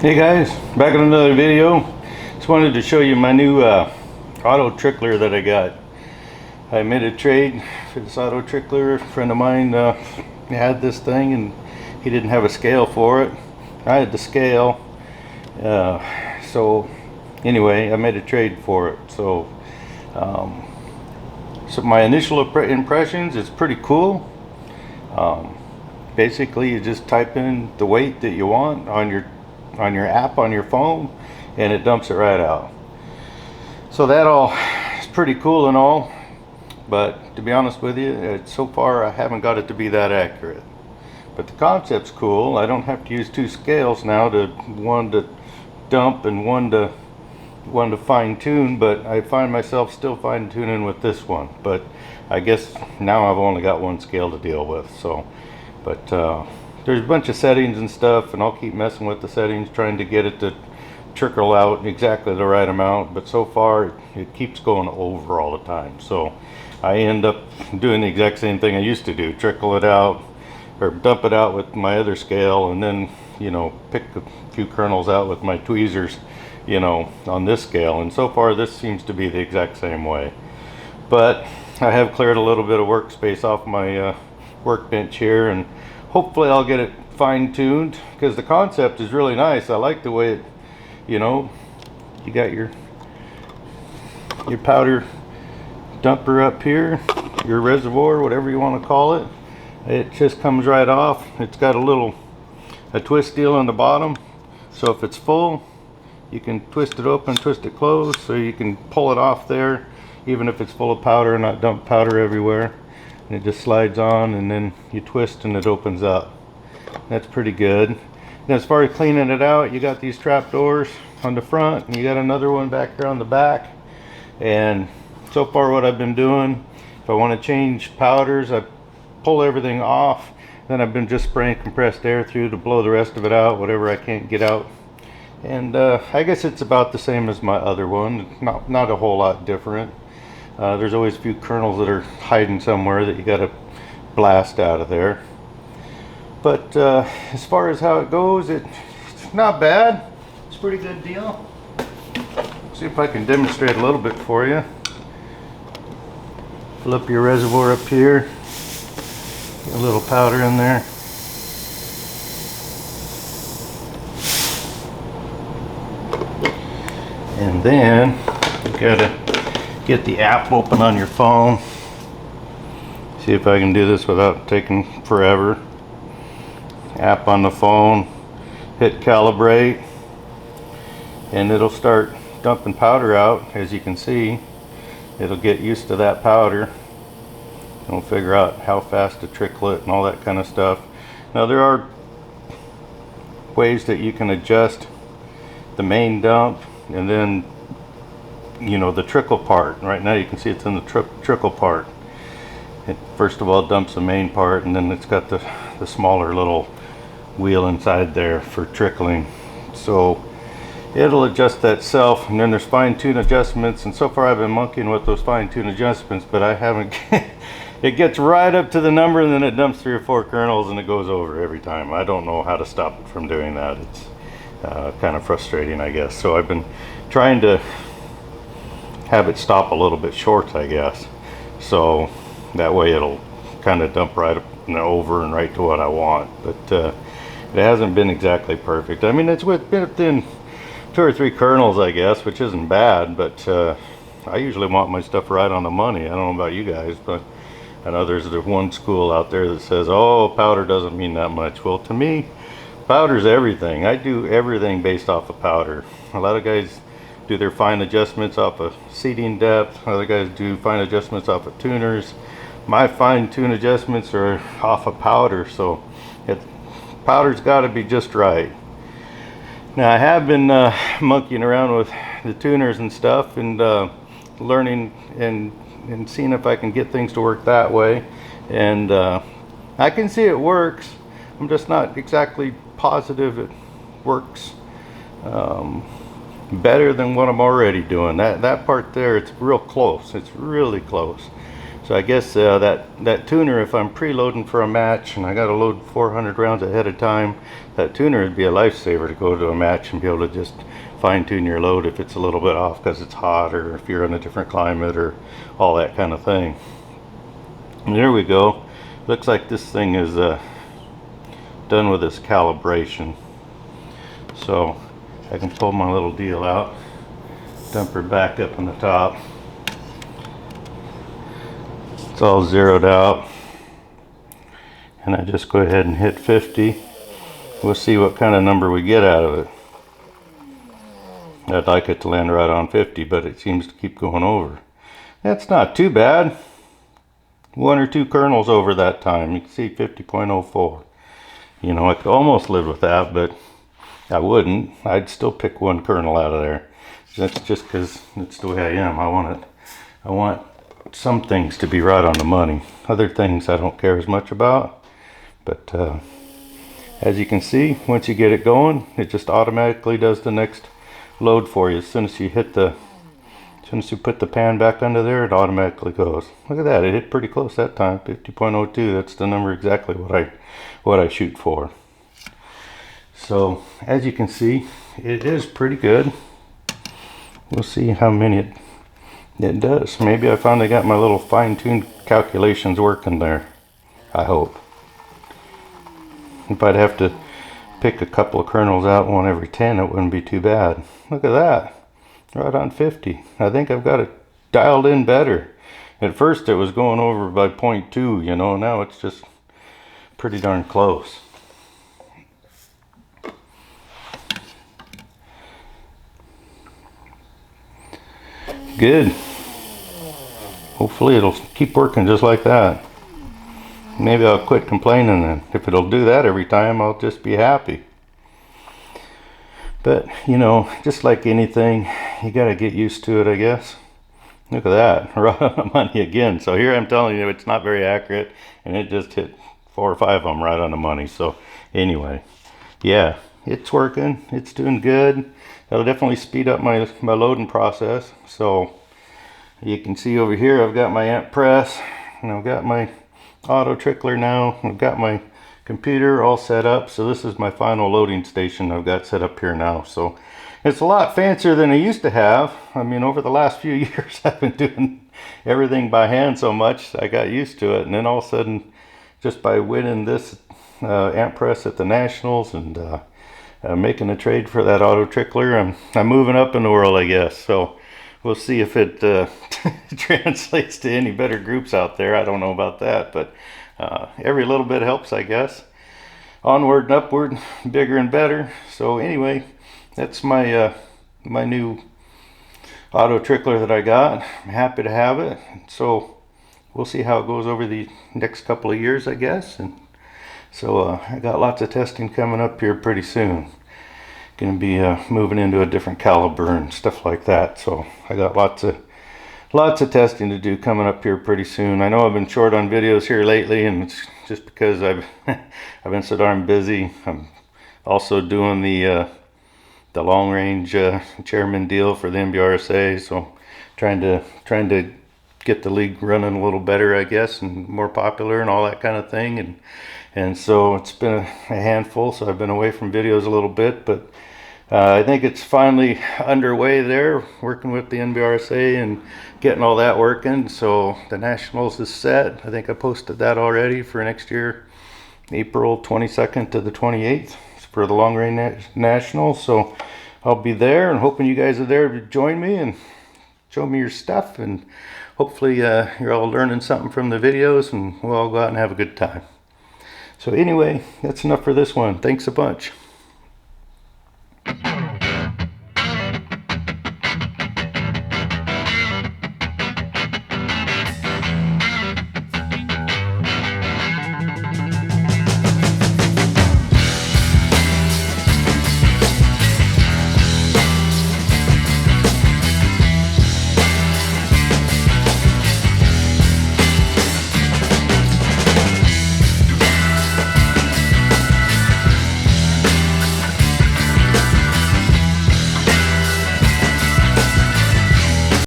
Hey guys, back in another video. Just wanted to show you my new auto trickler that I got. I made a trade for this auto trickler. A friend of mine had this thing and he didn't have a scale for it. I had the scale. So anyway, I made a trade for it. So my initial impressions, it's pretty cool. Basically, you just type in the weight that you want on your app on your phone, and it dumps it right out. So that all is pretty cool and all, but to be honest with you, so far I haven't got it to be that accurate. But the concept's cool. I don't have to use two scales now, one to dump and one to fine tune, but I find myself still fine tuning with this one. But I guess now I've only got one scale to deal with. So, but there's a bunch of settings and stuff, and I'll keep messing with the settings, trying to get it to trickle out exactly the right amount. But so far it keeps going over all the time, so I end up doing the exact same thing I used to do: trickle it out or dump it out with my other scale, and then pick a few kernels out with my tweezers on this scale. And so far this seems to be the exact same way. But I have cleared a little bit of workspace off my workbench here, and hopefully I'll get it fine-tuned, because the concept is really nice. I like the way it, you got your powder dumper up here, your reservoir, whatever you want to call it. It just comes right off. It's got a twist deal on the bottom, so if it's full, you can twist it open, twist it closed, so you can pull it off there, even if it's full of powder, and not dump powder everywhere. And it just slides on, and then you twist and it opens up. That's pretty good. And as far as cleaning it out, you got these trap doors on the front, and you got another one back there on the back. And so far what I've been doing, if I want to change powders, I pull everything off. Then I've been just spraying compressed air through to blow the rest of it out, whatever I can't get out. And I guess it's about the same as my other one, not a whole lot different. There's always a few kernels that are hiding somewhere that you got to blast out of there. But as far as how it goes, it's not bad. It's a pretty good deal. See if I can demonstrate a little bit for you. Fill up your reservoir up here. Get a little powder in there. And then you gotta get the app open on your phone. See if I can do this without taking forever. App on the phone, hit calibrate, and it'll start dumping powder out. As you can see, it'll get used to that powder. It'll figure out how fast to trickle it and all that kind of stuff. Now there are ways that you can adjust the main dump, and then the trickle part. Right now you can see it's in the trickle part. It first of all dumps the main part, and then it's got the smaller little wheel inside there for trickling. So it'll adjust that itself, and then there's fine-tune adjustments. And so far I've been monkeying with those fine-tune adjustments, but I haven't it gets right up to the number, and then it dumps 3 or 4 kernels and it goes over every time. I don't know how to stop it from doing that. It's kind of frustrating, I guess. So I've been trying to have it stop a little bit short, I guess, so that way it'll kind of dump right up and over and right to what I want. But it hasn't been exactly perfect. I mean, it's been within 2 or 3 kernels, I guess, which isn't bad, but I usually want my stuff right on the money. I don't know about you guys, but I know there's one school out there that says, oh, powder doesn't mean that much. Well, to me, powder's everything. I do everything based off of powder. A lot of guys do their fine adjustments off of seating depth. Other guys do fine adjustments off of tuners. My fine tune adjustments are off of powder, so powder's got to be just right. Now I have been monkeying around with the tuners and stuff, and learning and seeing if I can get things to work that way. And I can see it works. I'm just not exactly positive it works better than what I'm already doing. That part there, it's real close. It's really close. So I guess that tuner, if I'm preloading for a match and I got to load 400 rounds ahead of time, that tuner would be a lifesaver to go to a match and be able to just fine tune your load if it's a little bit off because it's hot, or if you're in a different climate, or all that kind of thing. And there we go. Looks like this thing is done with its calibration. So I can pull my little deal out, dump her back up on the top. It's all zeroed out, and I just go ahead and hit 50. We'll see what kind of number we get out of it. I'd like it to land right on 50, but it seems to keep going over. That's not too bad. 1 or 2 kernels over that time. You can see 50.04. You know, I could almost live with that, but I wouldn't. I'd still pick 1 kernel out of there. That's just because it's the way I am. I want some things to be right on the money. Other things I don't care as much about. But as you can see, once you get it going, it just automatically does the next load for you. As soon as you put the pan back under there, it automatically goes. Look at that, it hit pretty close that time. 50.02. That's the number exactly what I shoot for. So as you can see, it is pretty good. We'll see how many it does. Maybe I finally got my little fine-tuned calculations working there. I hope. If I'd have to pick a couple of kernels out, 1 every 10, it wouldn't be too bad. Look at that. Right on 50. I think I've got it dialed in better. At first it was going over by 0.2, you know, now it's just pretty darn close. Good. Hopefully it'll keep working just like that. Maybe I'll quit complaining then. If it'll do that every time, I'll just be happy. But, you know, just like anything, you gotta get used to it, I guess. Look at that, right on the money again. So here I'm telling you, it's not very accurate, and it just hit 4 or 5 of them right on the money. So anyway, yeah, it's working, it's doing good. That'll definitely speed up my loading process. So you can see over here, I've got my amp press, and I've got my auto trickler now. I've got my computer all set up. So this is my final loading station I've got set up here now. So it's a lot fancier than I used to have. I mean, over the last few years I've been doing everything by hand so much I got used to it, and then all of a sudden, just by winning this amp press at the Nationals and making a trade for that auto trickler, I'm moving up in the world, I guess. So we'll see if it translates to any better groups out there. I don't know about that, but every little bit helps, I guess. Onward and upward, bigger and better. So anyway, that's my my new auto trickler that I got. I'm happy to have it. So we'll see how it goes over the next couple of years, I guess. And so I got lots of testing coming up here pretty soon. Going to be moving into a different caliber and stuff like that. So I got lots of testing to do coming up here pretty soon. I know I've been short on videos here lately, and it's just because I've been so darn busy. I'm also doing the long range chairman deal for the NBRSA, so trying to get the league running a little better, I guess, and more popular and all that kind of thing. And so it's been a handful, so I've been away from videos a little bit, but I think it's finally underway there, working with the NBRSA and getting all that working. So the Nationals is set. I think I posted that already for next year, April 22nd to the 28th for the long range Nationals. So I'll be there, and hoping you guys are there to join me and show me your stuff. And hopefully you're all learning something from the videos, and we'll all go out and have a good time. So anyway, that's enough for this one. Thanks a bunch.